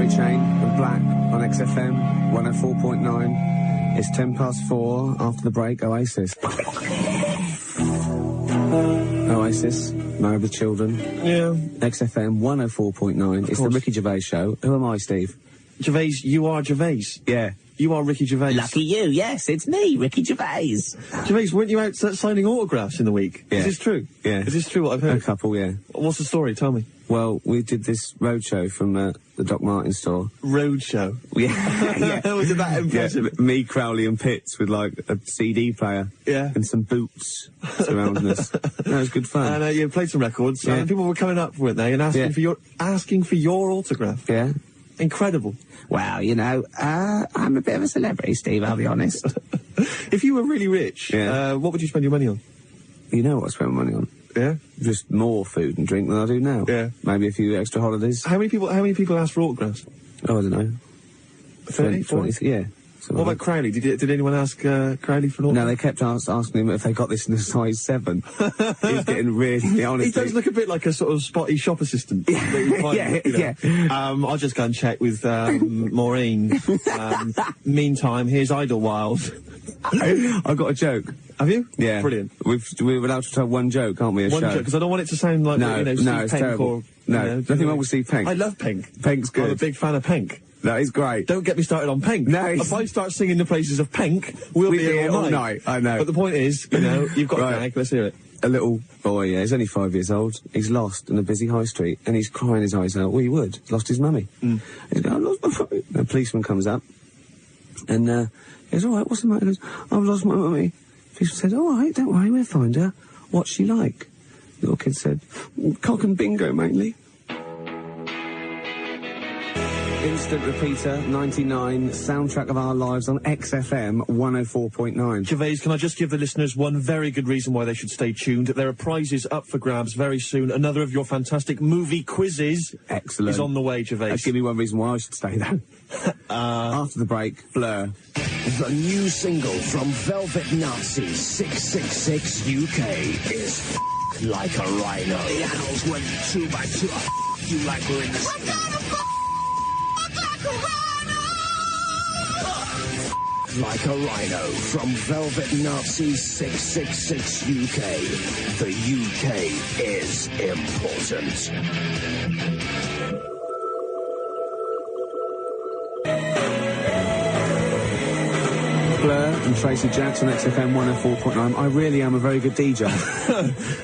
Mary Chain and Black on XFM 104.9. It's 4:10 after the break. Oasis. Oasis, Married with Children. Yeah. XFM 104.9. It's the Ricky Gervais show. Who am I, Steve? Gervais, you are Gervais. Yeah. You are Ricky Gervais. Lucky you, yes, it's me, Ricky Gervais. Gervais, weren't you out signing autographs in the week? Yeah. Is this true? Yeah. Is this true what I've heard? A couple, yeah. What's the story? Tell me. Well, we did this roadshow from the Doc Martin store. Roadshow? Yeah. Yeah. Was it that impressive? Yeah, me, Crowley and Pitts with, like, a CD player. Yeah. And some boots surrounding us. That was good fun. And you played some records, Yeah. and people were coming up, weren't they, and asking for your autograph. Yeah. Incredible. Well, you know, I'm a bit of a celebrity, Steve, I'll be honest. If you were really rich, what would you spend your money on? You know what I spend my money on? Yeah? Just more food and drink than I do now. Yeah. Maybe a few extra holidays. How many people asked for autographs? Oh, I don't know. 30, 40? Yeah. What about Crowley? Did anyone ask Crowley for an autograph? No, they kept asking him if they got this in a size 7. He's getting really, honestly. He does look a bit like a sort of spotty shop assistent. Yeah. I'll just go and check with Maureen. Meantime, here's Idlewild. I've got a joke. Have you? Yeah. Brilliant. We're allowed to tell one joke, can't we? One joke, because I don't want it to sound like, Steve it's Penk terrible. or... Nothing wrong with Steve Penk. I love Penk. Penk's good. I'm a big fan of Penk. That is great. Don't get me started on Penk. No, if I start singing the praises of Penk, we'll be here all night. I know. But the point is, you've got a gag. Let's hear it. A little boy, he's only 5 years old. He's lost in a busy high street, and he's crying his eyes out. Well, he would. He's lost his mummy. He's going, I lost my mummy. And a policeman comes up, and he goes, all right, what's the matter? He goes, I've lost my mummy. The policeman said, all right, don't worry, we'll find her. What's she like? The little kid said, cock and bingo, mainly. Instant repeater, 99, soundtrack of our lives on XFM 104.9. Gervais, can I just give the listeners one very good reason why they should stay tuned? There are prizes up for grabs very soon. Another of your fantastic movie quizzes is on the way, Gervais. Give me one reason why I should stay there. After the break, Blur. The new single from Velvet Nazis 666 UK is like a rhino. The animals went 2 by 2. You like we're in the like a rhino from Velvet Nazis 666 UK. The UK is important. Blur and Tracy Jackson, XFM 104.9. I really am a very good DJ.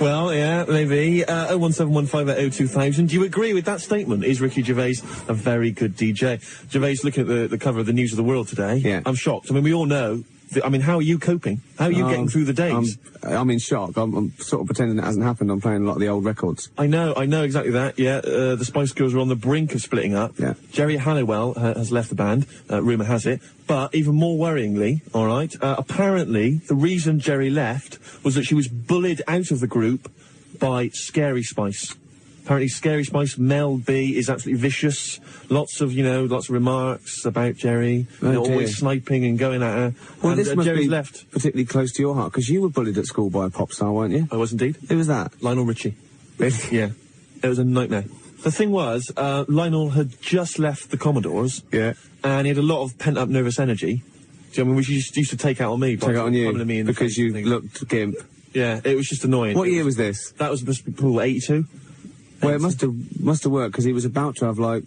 Well, yeah, maybe. 01715802000. Do you agree with that statement? Is Ricky Gervais a very good DJ? Gervais, looking at the cover of the News of the World today. Yeah. I'm shocked. I mean, we all know. How are you coping? How are you getting through the days? I'm in shock. I'm sort of pretending it hasn't happened. I'm playing a lot of the old records. I know exactly that, yeah. The Spice Girls are on the brink of splitting up. Yeah. Jerry Halliwell has left the band, rumour has it. But even more worryingly, all right, apparently the reason Jerry left was that she was bullied out of the group by Scary Spice. Apparently Scary Spice, Mel B, is absolutely vicious. Lots of remarks about Jerry. Always sniping and going at her. Well, and this must Jerry's be left. particularly close to your heart, because you were bullied at school by a pop star, weren't you? I was indeed. Who was that? Lionel Richie. Really? Yeah. It was a nightmare. The thing was, Lionel had just left the Commodores. Yeah. And he had a lot of pent-up nervous energy. Do you know what I mean? Which he used to take out on me. Take out on you? Me in because you looked gimp. Yeah, it was just annoying. What year was this? That was 82. Well, it must have worked, because he was about to have, like,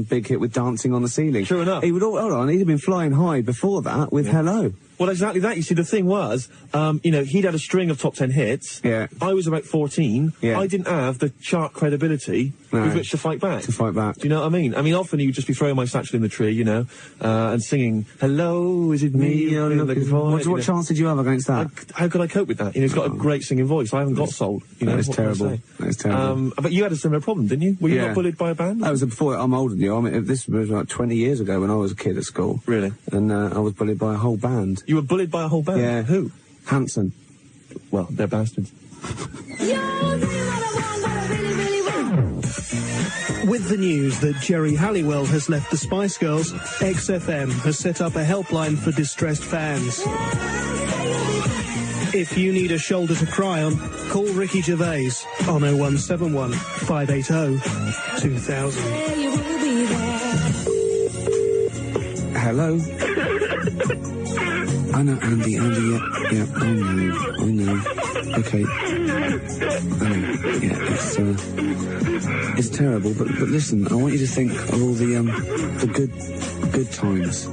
big hit with Dancing on the Ceiling. True enough. He would hold on, he'd have been flying high before that with Hello. Well, exactly that. You see, the thing was, he'd had a string of top 10 hits. Yeah. I was about 14. Yeah. I didn't have the chart credibility with which to fight back. To fight back. Do you know what I mean? I mean, often you'd just be throwing my satchel in the tree, and singing, hello, is it me you're looking for? What chance did you have against that? How could I cope with that? He's got a great singing voice. I haven't got soul. That is terrible. That is terrible. But you had a similar problem, didn't you? Were you not bullied by a band? That was before. I'm older than you. I mean, this was like 20 years ago when I was a kid at school. Really? And I was bullied by a whole band. You were bullied by a whole band? Yeah. Who? Hanson. Well, they're bastards. With the news that Jerry Halliwell has left the Spice Girls, XFM has set up a helpline for distressed fans. If you need a shoulder to cry on, call Ricky Gervais on 0171 580 2000. Hello? I know, Andy, yeah, I know. Okay. Yeah, it's terrible, but listen, I want you to think of all the good times,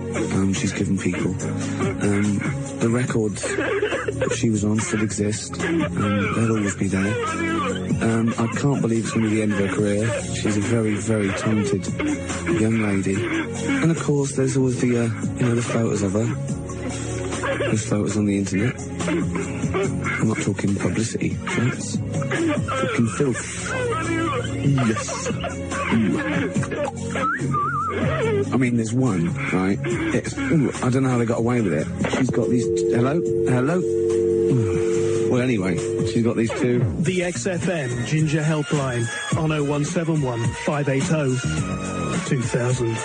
she's given people. The records that she was on still exist, they'll always be there. I can't believe it's going to be the end of her career. She's a very, very talented young lady. And of course, there's always the photos of her. There's photos on the internet. I'm not talking publicity, folks. Talking filth. Yes. I mean, there's one, right? I don't know how they got away with it. She's got these... Hello? Well, anyway, she's got these two. The XFM Ginger Helpline on 0171 580 2000.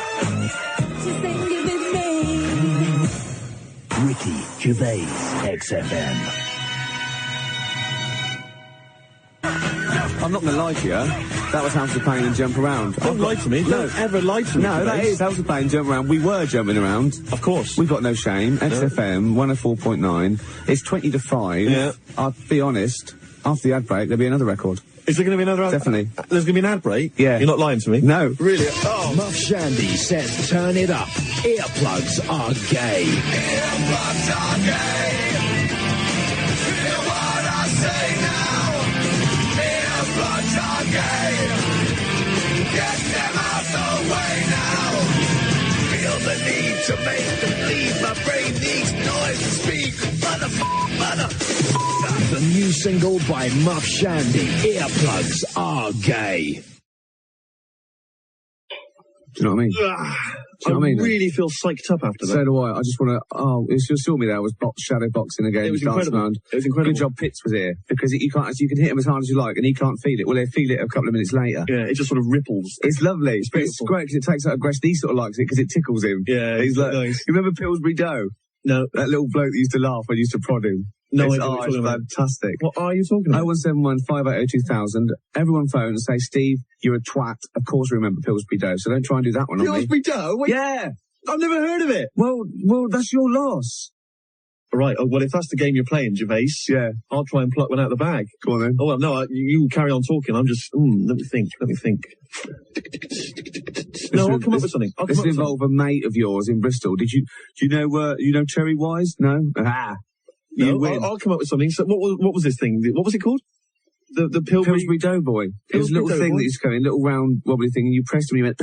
Ricky Gervais, XFM. I'm not going to lie to you. That was House of Pain and Jump Around. Don't lie to me. No. Don't ever lie to me. No, that is House of Pain, Jump Around. We were jumping around. Of course. We've got no shame. XFM 104.9. It's 20 to 5. Yeah. I'll be honest. After the ad break, there'll be another record. Is there going to be another ad? Definitely. There's going to be an ad break? Yeah. You're not lying to me? No. Really? Oh. Muff Shandy says turn it up. Earplugs are gay. Earplugs are gay. Hear what I say now. Earplugs are gay. Get them out the way now. Feel the need to make them leave. My brain needs noise to speak. Mother. The new single by Muff Shandy, Earplugs Are Gay. Do you know what I mean? Do you know what I mean? Really feel psyched up after that. So do I. I just want to... you saw me there. I was shadow boxing again. It was incredible. It was incredible. Good job Pitts was here. Because you can hit him as hard as you like and he can't feel it. Well, he'll feel it a couple of minutes later. Yeah, it just sort of ripples. It's lovely. It's It's great because it takes out aggression. He sort of likes it because it tickles him. Yeah, He's like... nice. You remember Pillsbury Doe? No. That little bloke that used to laugh when you used to prod him. No, it's, I know what you're talking about. Fantastic. What are you talking about? 0171 580 2000. Everyone phone and say, Steve, you're a twat. Of course we remember Pillsbury Doe, so don't try and do that one on me. Pillsbury Doe? Wait, Yeah. I've never heard of it. Well, that's your loss. Right, well, if that's the game you're playing, Gervais, Yeah. I'll try and pluck one out of the bag. Go on then. Oh, well, no, you carry on talking. I'm just, let me think. No, I'll come up with something. This will involve a mate of yours in Bristol. Do you know Cherry Wise? No? Ah. No, You win. I'll come up with something. So what was this thing? What was it called? The Pillsbury Doughboy. It was a little thing that used to come in, a little round wobbly thing, and you pressed it and you went...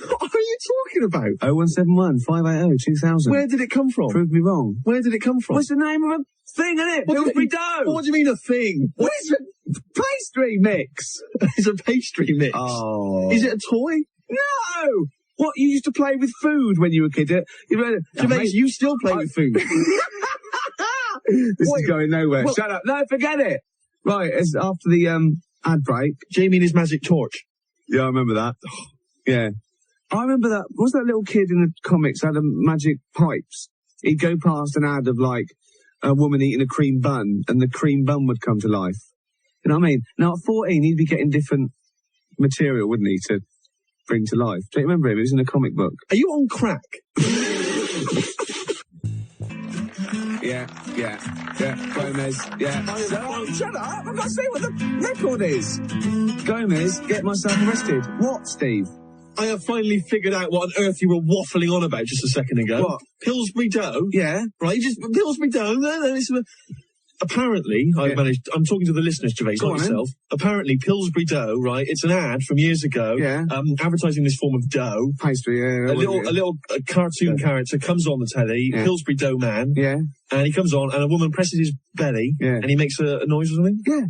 What are you talking about? 0171 580 2000. Where did it come from? Prove me wrong. Where did it come from? What's the name of a thing, innit? Pillsbury Dough. What do you mean a thing? What is a pastry mix? It's a pastry mix. Oh. Is it a toy? No! What, you used to play with food when you were a kid? Gervais, you still play with food. This is going nowhere. Shut up. No, forget it. Right, it's after the ad break. Jamie and his magic torch. Yeah, I remember that. Yeah. I remember that. Was that little kid in the comics had a magic pipes? He'd go past an ad of like a woman eating a cream bun and the cream bun would come to life. You know what I mean? Now at 14 he'd be getting different material, wouldn't he, to bring to life. Do you remember him? He was in a comic book. Are you on crack? Yeah. Gomez, yeah. Shut up! I've got to say what the record is. Gomez, get myself arrested. What, Steve? I have finally figured out what on earth you were waffling on about just a second ago. What? Pillsbury Dough? Yeah. Right, just Pillsbury Dough. No, apparently, I'm talking to the listeners, Gervais, not yourself. Apparently, Pillsbury Dough, right, it's an ad from years ago, advertising this form of dough. Pastry, yeah. A little cartoon character comes on the telly, Pillsbury Dough Man. Yeah. And he comes on, and a woman presses his belly, and he makes a noise or something. Yeah.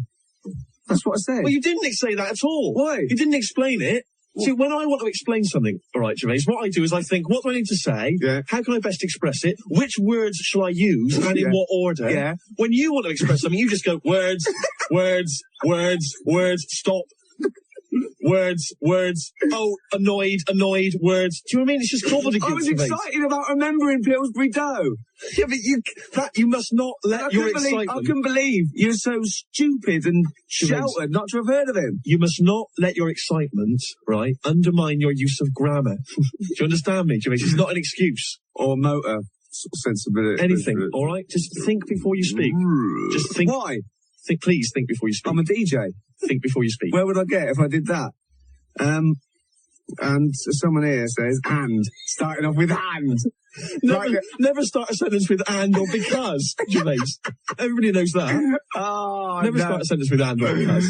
That's what I said. Well, you didn't say that at all. Why? You didn't explain it. See, when I want to explain something, all right, Gervais, what I do is I think, what do I need to say? Yeah. How can I best express it? Which words shall I use? And in what order? Yeah. When you want to express something, you just go, words, stop. Words. Oh, annoyed, words. Do you know what I mean? It's just gobbledygook. I was excited about remembering Pillsbury Dough. Yeah, but you must not let your excitement... I couldn't believe you're so stupid and sheltered not to have heard of him. You must not let your excitement, right, undermine your use of grammar. Do you understand me, Gervais? It's not an excuse. Or motor sensibility. Anything, all right? Just think before you speak. Just think. Why? Please think before you speak. I'm a DJ. Think before you speak. Where would I get if I did that? And someone here says, and. Starting off with and. Never start a sentence with and or because, Gervais. Everybody knows that. Oh, never start a sentence with and or because.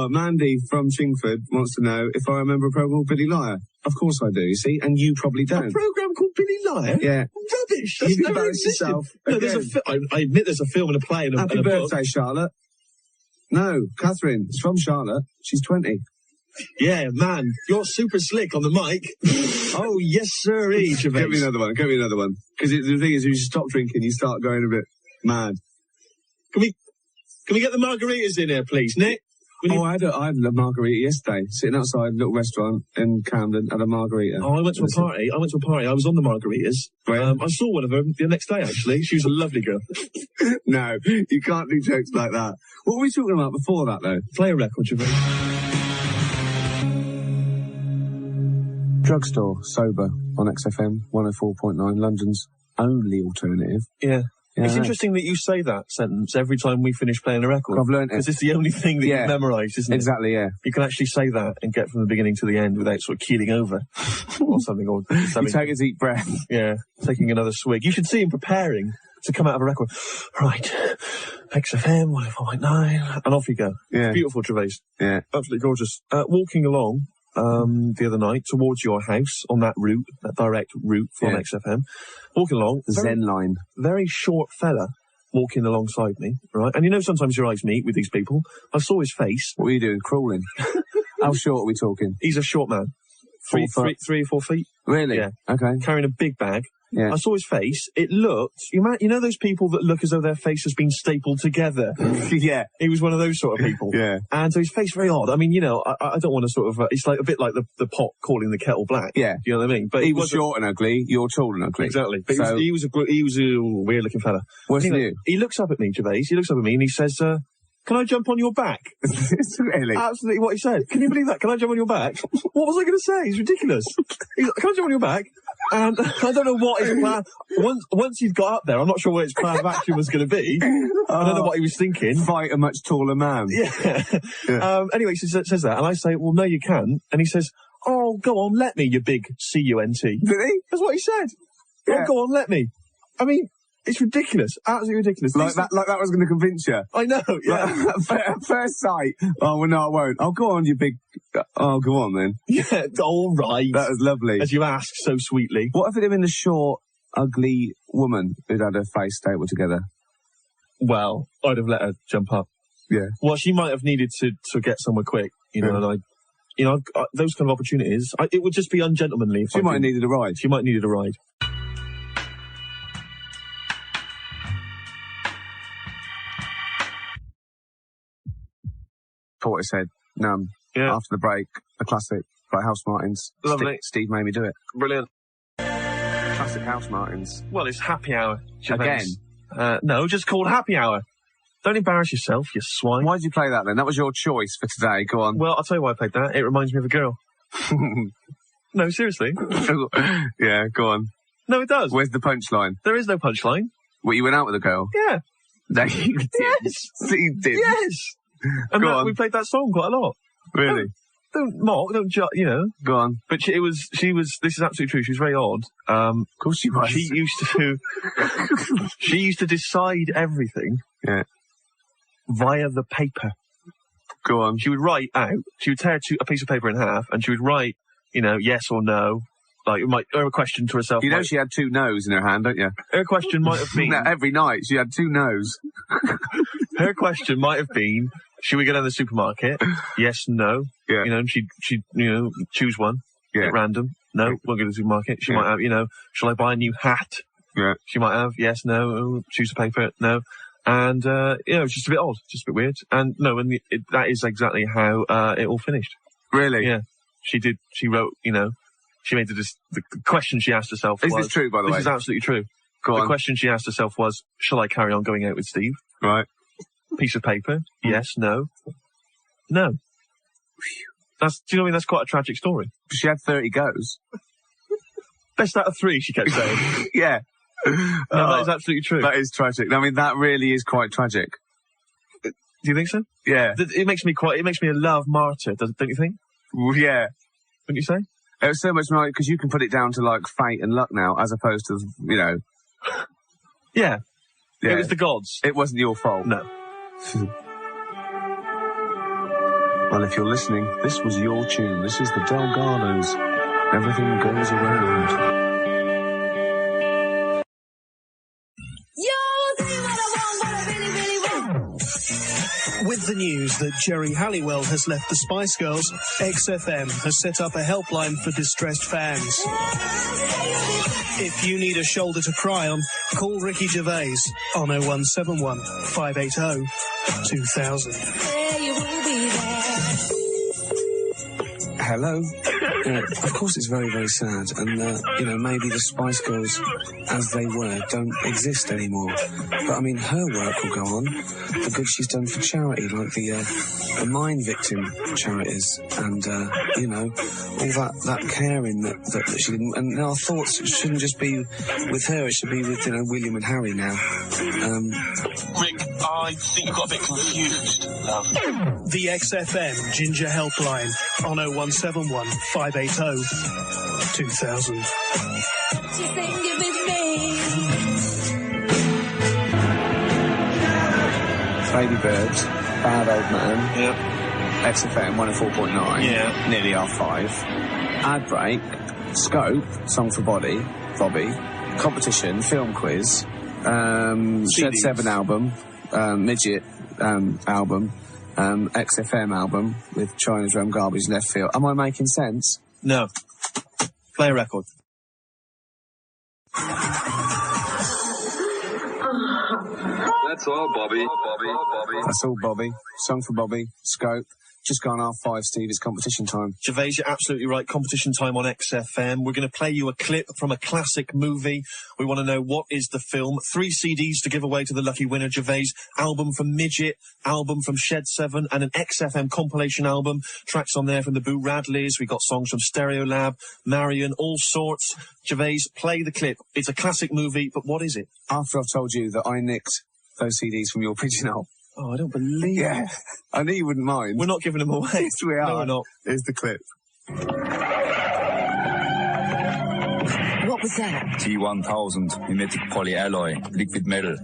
Mandy from Chingford wants to know if I remember a programme called Billy Liar. Of course I do, you see, and you probably don't. A programme called Billy Liar? Yeah. Rubbish. That's You've never embarrassed existed. yourself. No, I admit there's a film and a play and a Happy book. birthday, Charlotte. No, Catherine. It's from Charlotte. She's 20. Yeah, man, you're super slick on the mic. Oh, yes, sir-y, Gervais. Get me another one. Because the thing is, if you stop drinking, you start going a bit mad. Can we get the margaritas in here, please, Nick? I had a margarita yesterday, sitting outside a little restaurant in Camden, had a margarita. Oh, I went to a party. I was on the margaritas. Right. I saw one of them the next day, actually. She was a lovely girl. No, you can't do jokes like that. What were we talking about before that, though? Play a record, Gervais. Drugstore, sober, on XFM 104.9, London's only alternative. Yeah. It's I know. interesting that you say that sentence every time we finish playing a record. I've learnt it. Because it's the only thing that you've memorised, isn't it? Exactly, yeah. You can actually say that and get from the beginning to the end without sort of keeling over or something. Or You take a deep breath. Yeah, taking another swig. You should see him preparing to come out of a record. Right, XFM 104.9, and off you go. Yeah. It's beautiful, Gervais. Yeah. Absolutely gorgeous. Walking along the other night towards your house on that route, that direct route from XFM. Walking along. Zen line. Very short fella walking alongside me, right? And you know sometimes your eyes meet with these people. I saw his face. What were you doing? Crawling? How short are we talking? He's a short man. 3 or 4 feet. Really? Yeah. Okay. Carrying a big bag. Yeah. I saw his face. It looked, you know those people that look as though their face has been stapled together? Yeah. He was one of those sort of people. Yeah. And so his face very odd. I mean, you know, I don't want to sort of, it's like a bit like the pot calling the kettle black. Yeah. You know what I mean? But he was short and ugly, you're tall and ugly. Exactly. But So, he was a weird looking fella. what's Anyway, new? He looks up at me, Gervais. He looks up at me and he says, can I jump on your back? Really? Absolutely what he said. Can you believe that? Can I jump on your back? What was I going to say? It's ridiculous. He's like, can I jump on your back? And I don't know what his plan... Once he'd got up there, I'm not sure what his plan of action was going to be. I don't know what he was thinking. Fight a much taller man. Yeah. Yeah. Anyway, he says that, and I say, well, no, you can't. And he says, oh, go on, let me, you big C-U-N-T. Did he? That's what he said. Yeah. Oh, go on, let me. I mean... It's ridiculous. Absolutely ridiculous. Like that was going to convince you. I know, yeah. Like, at first sight. Oh, well, no, I won't. Oh, go on, you big... Oh, go on, then. Yeah, all right. That was lovely. As you ask so sweetly. What if it had been a short, ugly woman who'd had her face stapled together? Well, I'd have let her jump up. Yeah. Well, she might have needed to get somewhere quick, you know, and those kind of opportunities, it would just be ungentlemanly. She might have needed a ride. She might have needed a ride. Porter said, after the break, a classic by House Martins. Lovely. Steve made me do it. Brilliant. Classic House Martins. Well, it's happy hour. Again? No, just called happy hour. Don't embarrass yourself, you swine. Why did you play that then? That was your choice for today. Go on. Well, I'll tell you why I played that. It reminds me of a girl. No, seriously. Yeah, go on. No, it does. Where's the punchline? There is no punchline. What, you went out with a girl? Yeah. No, you did. Yes. You did. Yes. And Go on. we played that song quite a lot. Really? Don't mock, don't judge, you know. Go on. But she was, this is absolutely true, she was very odd. Of course she was. She used to decide everything. Yeah. Via the paper. Go on. She would write out, she would tear a piece of paper in half, and she would write, you know, yes or no. Like, her question to herself. You know she had 2 no's in her hand, don't you? Her question might have been... No, every night she had 2 no's. Her question might have been, should we go down to the supermarket? Yes, no. Yeah. You know, she'd choose one at random. No, won't go to the supermarket. She might have, shall I buy a new hat? Yeah. She might have, yes, no, choose the paper, no. And, it's just a bit odd, just a bit weird. And no, that is exactly how it all finished. Really? Yeah. She did. She wrote, you know, she made the question she asked herself was... Is this true, by the way? This is absolutely true. Go on. The question she asked herself was, shall I carry on going out with Steve? Right. Piece of paper. Yes, no. No. Do you know what I mean? That's quite a tragic story. She had 30 goes. Best out of 3, she kept saying. Yeah. No, that is absolutely true. That is tragic. I mean, that really is quite tragic. Do you think so? Yeah. It makes me a love martyr, don't you think? Yeah. Wouldn't you say? It was so much more, because you can put it down to, like, fate and luck now, as opposed to, you know... Yeah. Yeah. It was the gods. It wasn't your fault. No. Well, if you're listening, this was your tune. This is the Delgados. Everything goes around. With the news that Jerry Halliwell has left the Spice Girls, XFM has set up a helpline for distressed fans. If you need a shoulder to cry on, call Ricky Gervais on 0171 580 2000. Hello. Of course it's very, very sad, and, you know, maybe the Spice Girls, as they were, don't exist anymore. But, I mean, her work will go on, the good she's done for charity, like the mine victim charities, and, you know, all that caring that she did. And our thoughts shouldn't just be with her, it should be with, you know, William and Harry now. Rick, I think you got a bit confused, love. The XFM Ginger Helpline on 0171 580 2000. Baby Birds, Bad Old Man. Yeah. XFM 104.9. Yeah. Nearly R5. Ad break. Scope, Song for Bobby. Competition, film quiz. Shed 7 album. Midget album. XFM album with China's Rome Garbage Left Field. Am I making sense? No. Play a record. That's all, Bobby. That's all, Bobby. Song for Bobby. Scope. Just gone R5, Steve. It's competition time. Gervais, you're absolutely right. Competition time on XFM. We're going to play you a clip from a classic movie. We want to know what is the film. 3 CDs to give away to the lucky winner, Gervais. Album from Midget, album from Shed 7, and an XFM compilation album. Tracks on there from the Boo Radleys. We got songs from Stereolab, Marion, all sorts. Gervais, play the clip. It's a classic movie, but what is it? After I've told you that I nicked those CDs from your pigeonhole. Oh, I don't believe it. Yeah. I knew you wouldn't mind. We're not giving them away. Yes, we are. No, we're not. Here's the clip. What was that? T1000, mimetic polyalloy, liquid metal.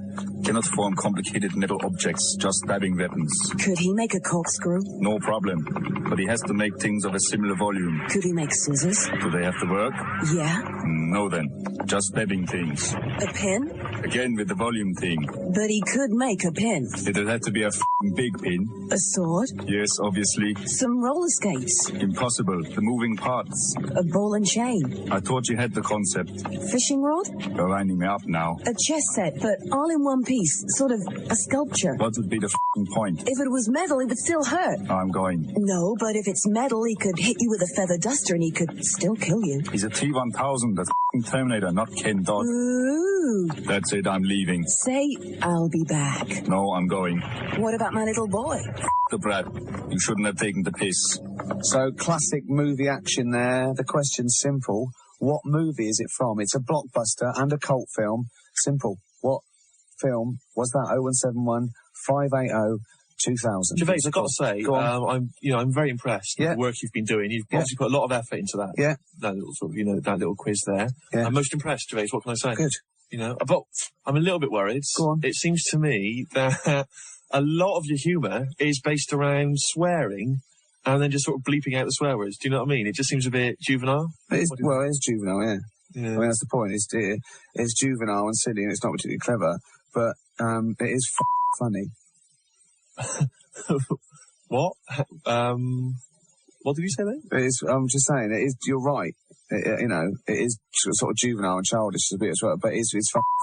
Cannot form complicated metal objects, just stabbing weapons. Could he make a corkscrew? No problem. But he has to make things of a similar volume. Could he make scissors? Do they have to work? Yeah. No then. Just stabbing things. A pen? Again with the volume thing. But he could make a pen. It'll have to be a big pin. A sword? Yes, obviously. Some roller skates? Impossible. The moving parts. A ball and chain? I thought you had the concept. Fishing rod? You're winding me up now. A chess set, but all in one piece. Sort of a sculpture. What would be the point? If it was metal, it would still hurt. I'm going. No, but if it's metal, he could hit you with a feather duster and he could still kill you. He's a T1000, the Terminator, not Ken Dodd. Ooh. That's it, I'm leaving. Say, I'll be back. No, I'm going. What about my little boy? The brat. You shouldn't have taken the piss. So, classic movie action there. The question's simple. What movie is it from? It's a blockbuster and a cult film. Simple. What film was that? 0171 580 2000. Gervais, I've got to say, I'm very impressed with the work you've been doing. You've obviously put a lot of effort into that. Yeah. That little sort of, that little quiz there. Yeah. I'm most impressed, Gervais. What can I say? Good. But I'm a little bit worried. Go on. It seems to me that a lot of your humour is based around swearing and then just sort of bleeping out the swear words. Do you know what I mean? It just seems a bit juvenile. It is juvenile, yeah. I mean, that's the point. It's juvenile and silly and it's not particularly clever, but it is funny. What? What did you say then? I'm just saying, it is. You're right. It is sort of juvenile and childish a bit as well, but it's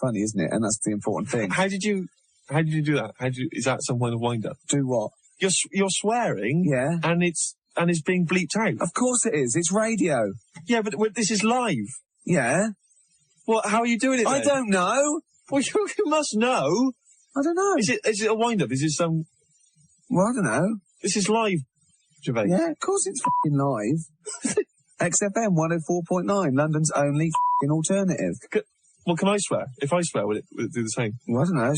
funny, isn't it? And that's the important thing. How did you do that? Is that some kind of wind up? Do what? You're swearing, yeah, and it's and is being bleeped out. Of course it is. It's radio. Yeah, but this is live. Yeah. Well, how are you doing it then? I don't know. Well, you must know. I don't know. Is it a wind-up? Is it some... Well, I don't know. This is live, Gervais. Yeah, of course it's f***ing live. XFM 104.9, London's only f***ing alternative. Well, can I swear? If I swear, will it do the same? Well, I don't know.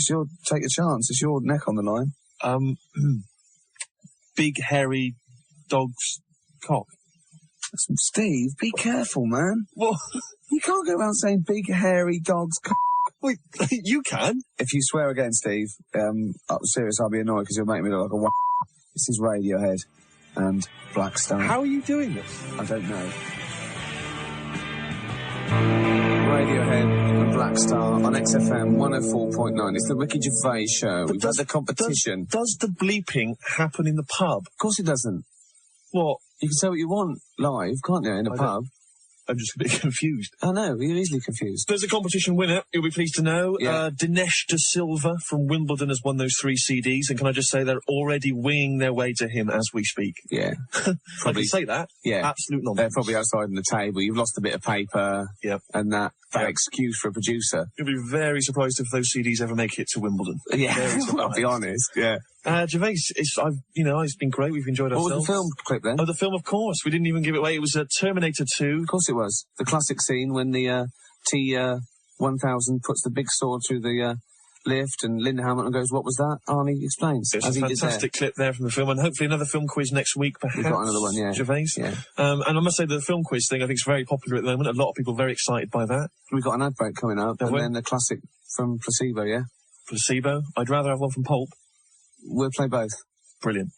Take a chance. It's your neck on the line. Big, hairy dog's cock. Steve, be careful, man. What? You can't go around saying big, hairy dog's cock. Wait, you can? If you swear again, Steve, I'm serious, I'll be annoyed because you'll make me look like a This is Radiohead and Black Star. How are you doing this? I don't know. Radiohead and Black Star on XFM 104.9. It's the Ricky Gervais show. We've had the competition. Does the bleeping happen in the pub? Of course it doesn't. What? You can say what you want live, can't you, in a pub? I'm just a bit confused. I know, you're easily confused. There's a competition winner, you'll be pleased to know. Yeah. Dinesh De Silva from Wimbledon has won those 3 CDs, and can I just say they're already winging their way to him as we speak. Yeah. I can say that. Yeah. Absolute nonsense. They're probably outside on the table. You've lost a bit of paper. Yep. And that excuse for a producer. You'll be very surprised if those CDs ever make it to Wimbledon. Yeah, I'll be honest, yeah. Gervais, it's been great. We've enjoyed ourselves. What was the film clip then? Oh, the film, of course. We didn't even give it away. It was Terminator 2. Of course it was. The classic scene when the T-1000 puts the big sword through the lift and Linda Hamilton goes, what was that? Arnie explains. It's a fantastic clip there from the film, and hopefully another film quiz next week, perhaps. We've got another one, yeah. Gervais. Yeah. And I must say the film quiz thing, I think, is very popular at the moment. A lot of people are very excited by that. We've got an ad break coming up, and then the classic from Placebo, yeah? Placebo? I'd rather have one from Pulp. We'll play both. Brilliant.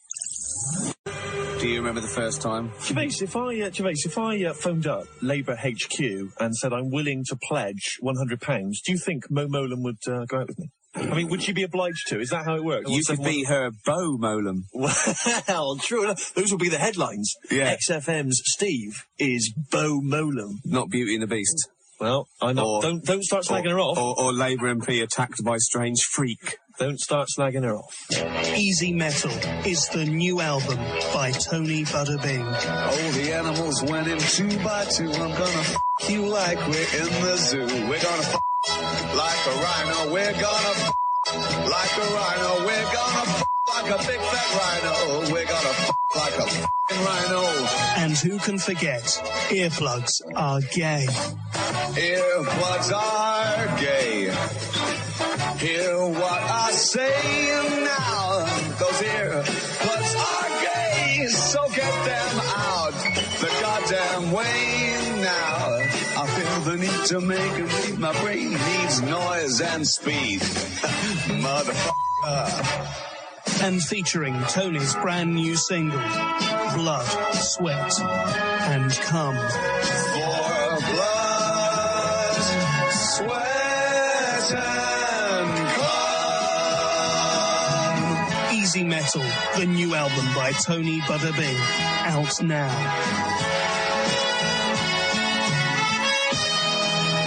Do you remember the first time? Gervais, if I phoned up Labour HQ and said I'm willing to pledge £100, do you think Mo Molam would go out with me? I mean, would she be obliged to? Is that how it works? You could be her Bo Molam. Well, true enough. Those will be the headlines. Yeah. XFM's Steve is Bo Molam. Not Beauty and the Beast. Well, I know. Don't start slagging her off. Or Labour MP attacked by strange freak. Don't start slagging her off. Easy Metal is the new album by Tony Butterbing. Oh, the animals went in 2 by 2. I'm gonna f*** you like we're in the zoo. We're gonna f*** like a rhino. We're gonna f*** like a rhino. We're gonna f*** like a big fat rhino. We're gonna f*** like a f***ing rhino. And who can forget, earplugs are gay. Earplugs are gay. Hear what I say now. Those earplugs are gay, so get them out the goddamn way now. I feel the need to make a beat. My brain needs noise and speed. Motherfucker. And featuring Tony's brand new single, Blood, Sweat and Cum. For blood, sweat and cum. Easy Metal, the new album by Tony Butterbing, out now.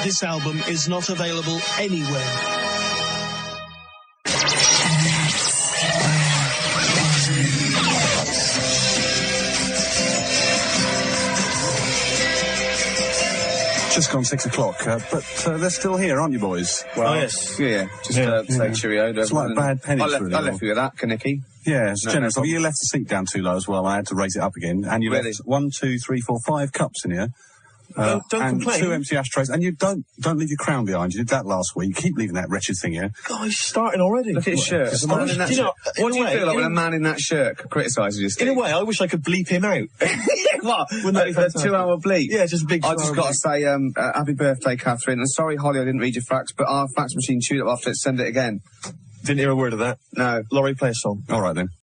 This album is not available anywhere. Just gone 6 o'clock, but they're still here, aren't you, boys? Well, yes. Yeah, just say cheerio. It's like bad pennies, really. I left you with that, Kaneki. Yeah, it's generous. No, you left the seat down too low as well. I had to raise it up again. And you left 1, 2, 3, 4, 5 cups in here. Don't and complain. 2 empty ashtrays. And you don't leave your crown behind. You did that last week. Keep leaving that wretched thing here. God, he's starting already. Look at his shirt. What do you feel like when a man in that shirt criticises you, Steve? In a way, I wish I could bleep him out. What? Wouldn't that be a fantastic? 2-hour bleep? Yeah, just a big I just got to say, happy birthday, Catherine. And sorry, Holly, I didn't read your fax, but our fax machine chewed up after it. Send it again. Didn't hear a word of that. No. Laurie, play a song. All right, then.